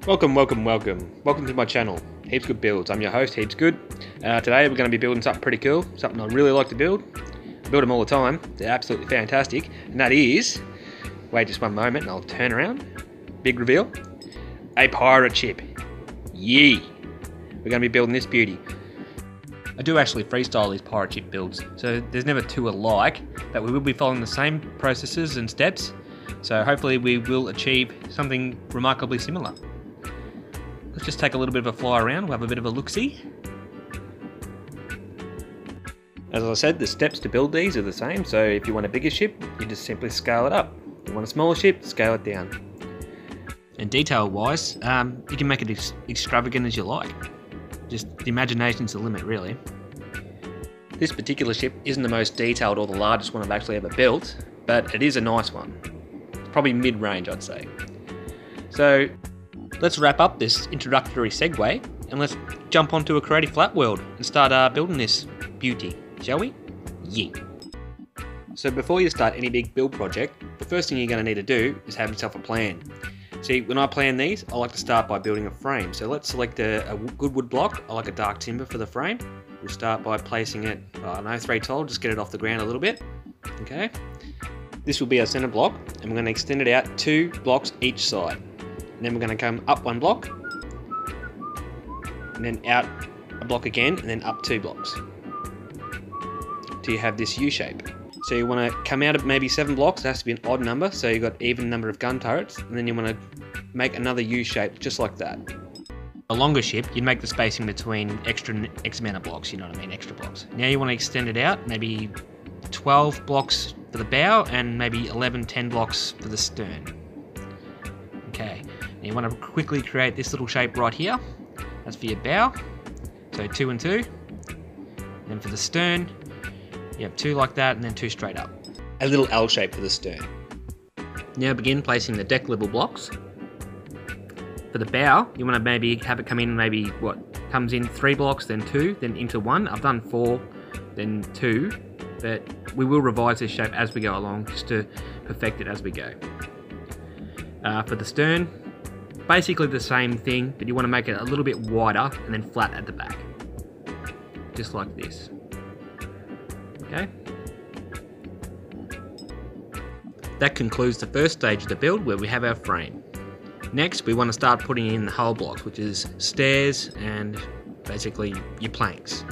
Welcome to my channel, Heaps Good Builds. I'm your host, Heaps Good. Today we're going to be building something pretty cool, something I really like to build. I build them all the time, they're absolutely fantastic, and that is, wait just one moment and I'll turn around, big reveal, a pirate ship. Yee! We're going to be building this beauty. I do actually freestyle these pirate ship builds, so there's never two alike, but we will be following the same processes and steps, so hopefully we will achieve something remarkably similar. Let's just take a little bit of a fly around, we'll have a bit of a look-see. As I said, the steps to build these are the same, so if you want a bigger ship, you just simply scale it up. If you want a smaller ship, scale it down. And detail-wise, you can make it as extravagant as you like. Just the imagination's the limit, really. This particular ship isn't the most detailed or the largest one I've actually ever built, but it is a nice one. It's probably mid-range, I'd say. So, let's wrap up this introductory segue and let's jump onto a creative flat world and start building this beauty, shall we? Yeah. So before you start any big build project, the first thing you're going to need to do is have yourself a plan. See, when I plan these, I like to start by building a frame. So let's select a good wood block. I like a dark timber for the frame. We'll start by placing it, I don't know, 3 tall, just get it off the ground a little bit. Okay. This will be our center block, and we're going to extend it out 2 blocks each side. And then we're going to come up 1 block, and then out a block again, and then up 2 blocks. Till you have this U shape. So you want to come out of maybe 7 blocks, it has to be an odd number, so you've got even number of gun turrets, and then you want to make another U shape just like that. A longer ship, you'd make the spacing between X amount of blocks, you know what I mean, extra blocks. Now you want to extend it out, maybe 12 blocks for the bow, and maybe 11, 10 blocks for the stern. Okay, now you want to quickly create this little shape right here. That's for your bow, so 2 and 2. And then for the stern, you have 2 like that, and then 2 straight up. A little L shape for the stern. Now begin placing the deck level blocks. For the bow, you want to maybe have it come in, comes in 3 blocks, then 2, then into 1. I've done 4, then 2, but we will revise this shape as we go along, just to perfect it as we go. For the stern, basically the same thing, but you want to make it a little bit wider and then flat at the back. Just like this. Okay. That concludes the first stage of the build where we have our frame. Next, we want to start putting in the hull blocks, which is stairs and basically your planks.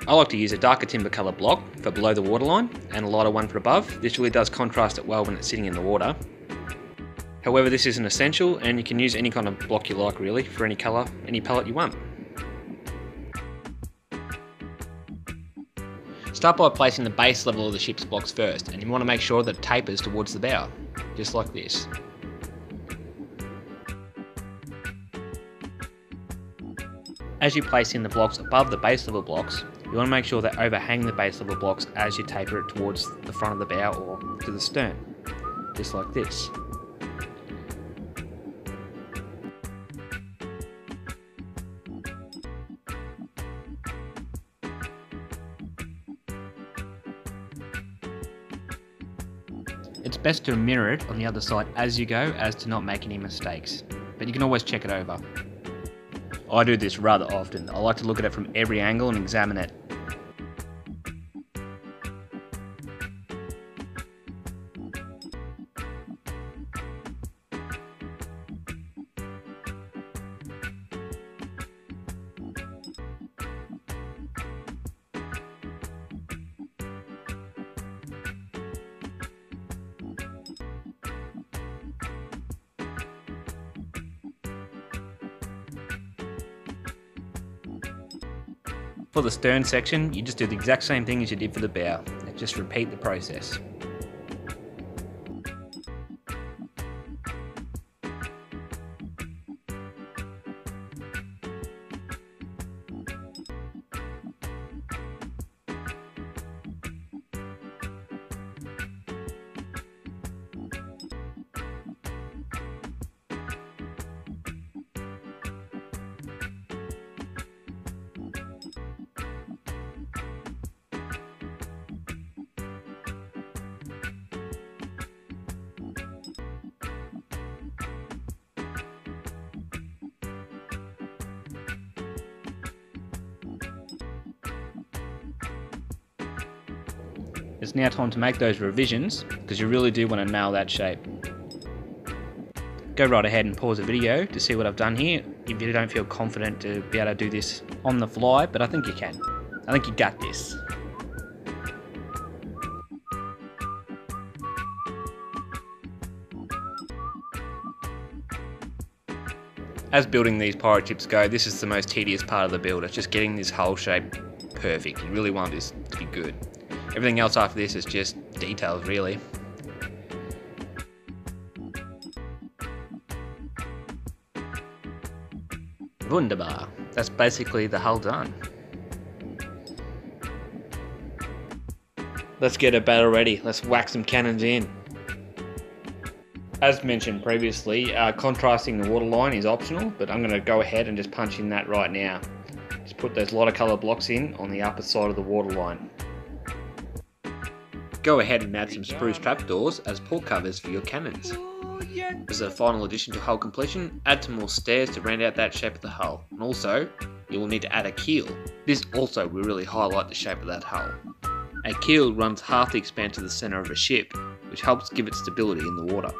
I like to use a darker timber colour block for below the waterline and a lighter one for above. This really does contrast it well when it's sitting in the water. However, this isn't essential, and you can use any kind of block you like really, for any colour, any palette you want. Start by placing the base level of the ship's blocks first, and you want to make sure that it tapers towards the bow, just like this. As you place in the blocks above the base level blocks, you want to make sure they overhang the base level blocks as you taper it towards the front of the bow or to the stern, just like this. It's best to mirror it on the other side as you go, as to not make any mistakes, but you can always check it over. I do this rather often. I like to look at it from every angle and examine it. For the stern section, you just do the exact same thing as you did for the bow. Just repeat the process. It's now time to make those revisions because you really do want to nail that shape. Go right ahead and pause the video to see what I've done here if you don't feel confident to be able to do this on the fly, but I think you can. I think you got this. As building these pirate ships go, this is the most tedious part of the build. It's just getting this hull shape perfect. You really want this to be good. Everything else after this is just details, really. Wunderbar. That's basically the hull done. Let's get a battle ready. Let's whack some cannons in. As mentioned previously, contrasting the waterline is optional, but I'm going to go ahead and just punch in that right now. Just put those lighter colour blocks in on the upper side of the waterline. Go ahead and add some spruce trapdoors as port covers for your cannons. As a final addition to hull completion, add some more stairs to round out that shape of the hull, and also you will need to add a keel. This also will really highlight the shape of that hull. A keel runs half the expanse of the centre of a ship, which helps give it stability in the water.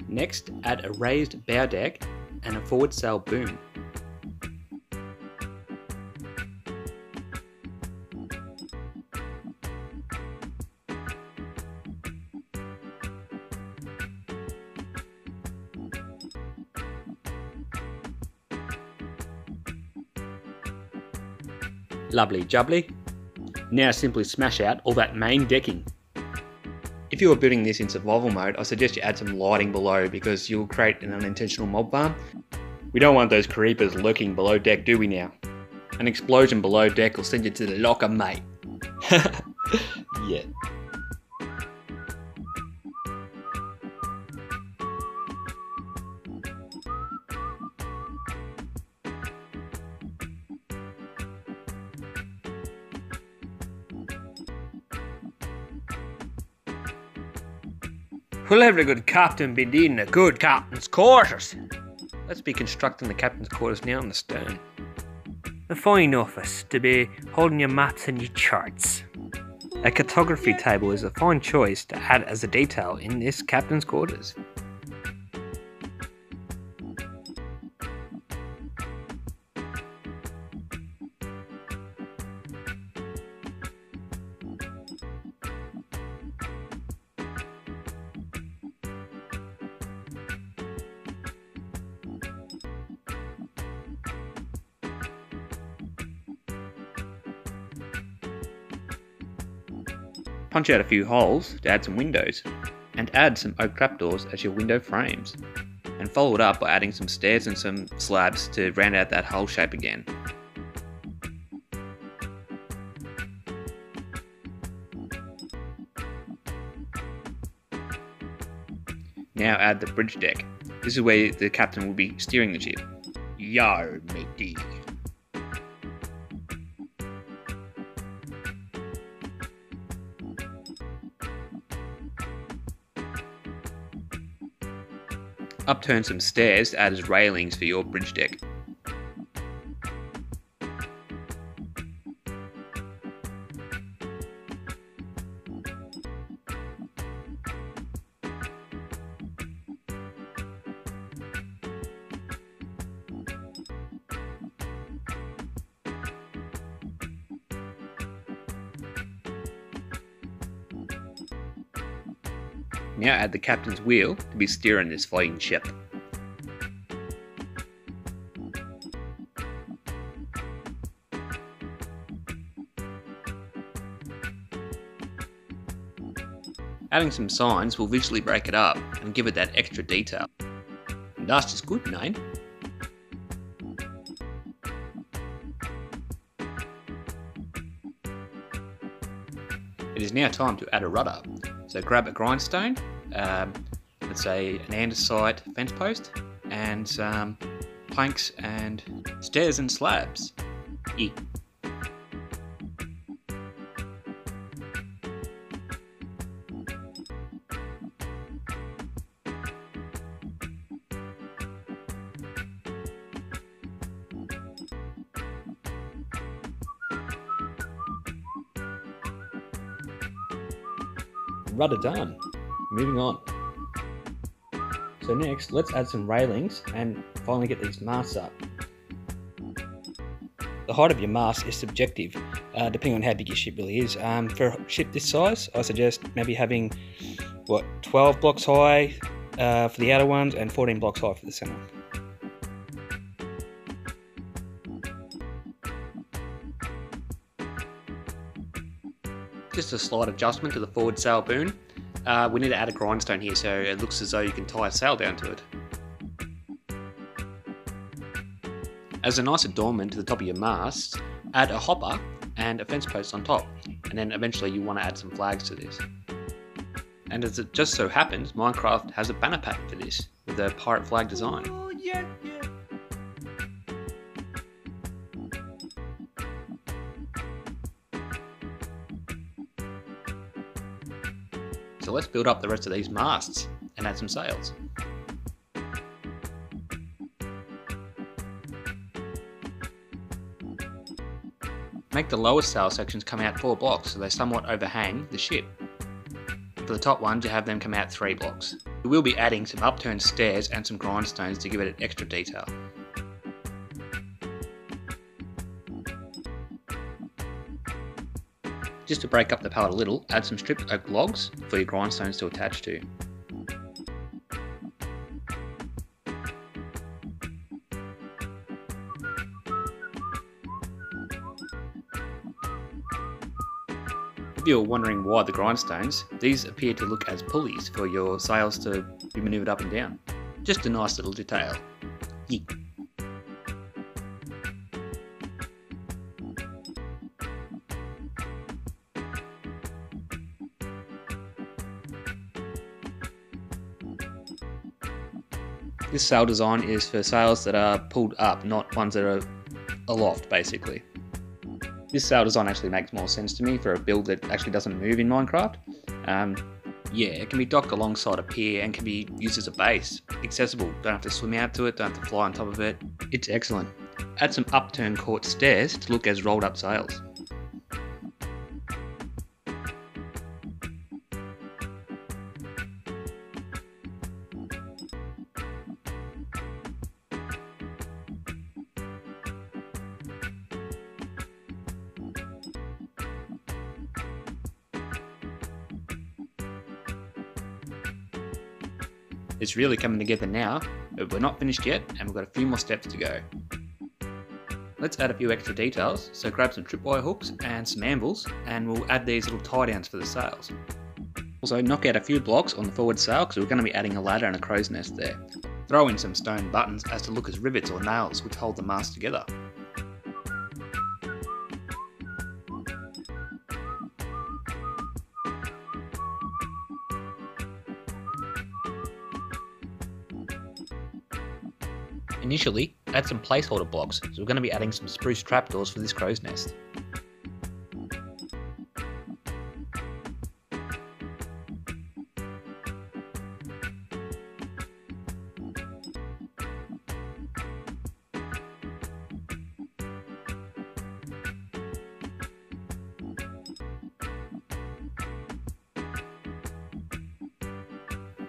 Next, add a raised bow deck and a forward sail boom. Lovely jubbly. Now simply smash out all that main decking. If you are building this in survival mode, I suggest you add some lighting below because you'll create an unintentional mob farm. We don't want those creepers lurking below deck, do we now? An explosion below deck will send you to the locker, mate. Yeah. Will every good captain be needing a good captain's quarters? Let's be constructing the captain's quarters now on the stern. A fine office to be holding your maps and your charts. A cartography table is a fine choice to add as a detail in this captain's quarters. Punch out a few holes to add some windows, and add some oak trapdoors as your window frames, and follow it up by adding some stairs and some slabs to round out that hull shape again. Now add the bridge deck. This is where the captain will be steering the ship. Yar, matey. Upturn some stairs to add as railings for your bridge deck. Now add the captain's wheel to be steering this fighting ship. Adding some signs will visually break it up and give it that extra detail. And that's just good, name. It is now time to add a rudder. So grab a grindstone, let's say an andesite fence post, and some planks and stairs and slabs. rudder done. Moving on. So next, let's add some railings and finally get these masts up. The height of your mast is subjective, depending on how big your ship really is. For a ship this size, I suggest maybe having, 12 blocks high for the outer ones and 14 blocks high for the centre. Just a slight adjustment to the forward sail boom. We need to add a grindstone here so it looks as though you can tie a sail down to it. As a nice adornment to the top of your mast, add a hopper and a fence post on top, and then eventually you want to add some flags to this. And as it just so happens, Minecraft has a banner pack for this, with a pirate flag design. Oh, yeah. So let's build up the rest of these masts and add some sails. Make the lowest sail sections come out 4 blocks so they somewhat overhang the ship. For the top ones, you have them come out 3 blocks. We will be adding some upturned stairs and some grindstones to give it an extra detail. Just to break up the palette a little, add some stripped oak logs for your grindstones to attach to. If you're wondering why the grindstones, these appear to look as pulleys for your sails to be manoeuvred up and down. Just a nice little detail. Yeet. This sail design is for sails that are pulled up, not ones that are aloft, basically. This sail design actually makes more sense to me for a build that actually doesn't move in Minecraft. Yeah, it can be docked alongside a pier and can be used as a base. Accessible, don't have to swim out to it, don't have to fly on top of it. It's excellent. Add some upturned quartz stairs to look as rolled up sails. It's really coming together now, but we're not finished yet and we've got a few more steps to go. Let's add a few extra details, so grab some tripwire hooks and some anvils and we'll add these little tie downs for the sails. Also knock out a few blocks on the forward sail because we're going to be adding a ladder and a crow's nest there. Throw in some stone buttons as to look as rivets or nails which hold the mast together. Initially, add some placeholder blocks, so we're going to be adding some spruce trapdoors for this crow's nest.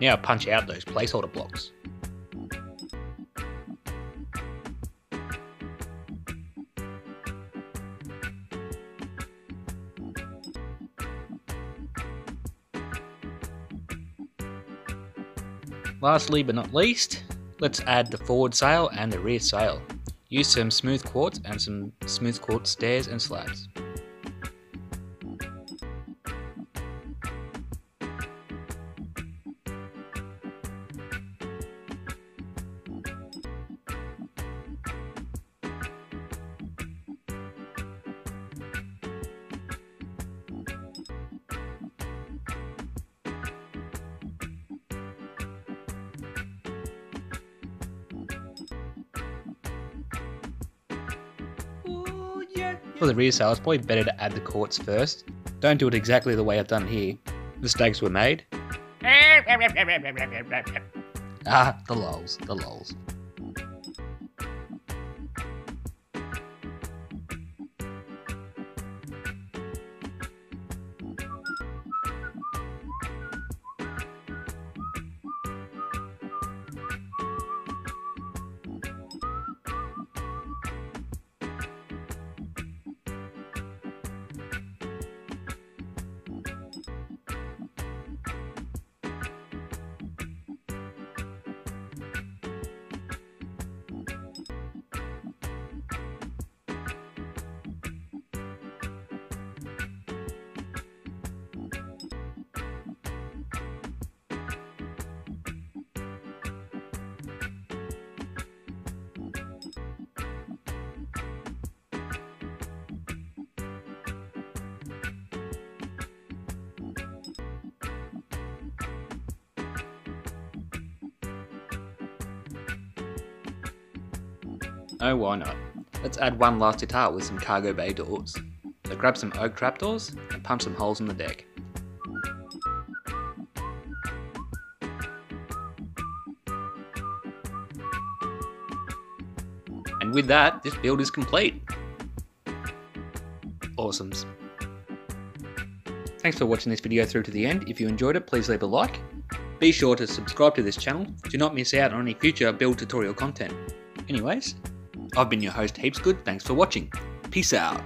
Now punch out those placeholder blocks. Lastly but not least, let's add the forward sail and the rear sail. Use some smooth quartz and some smooth quartz stairs and slabs. For the rear sail, it's probably better to add the quartz first. Don't do it exactly the way I've done here. Mistakes were made. Ah, the lols, the lols. Oh, why not? Let's add one last detail with some cargo bay doors. So grab some oak trapdoors and punch some holes in the deck. And with that, this build is complete. Awesomes. Thanks for watching this video through to the end. If you enjoyed it, please leave a like. Be sure to subscribe to this channel to not miss out on any future build tutorial content. Anyways, I've been your host Heapsgood, thanks for watching. Peace out.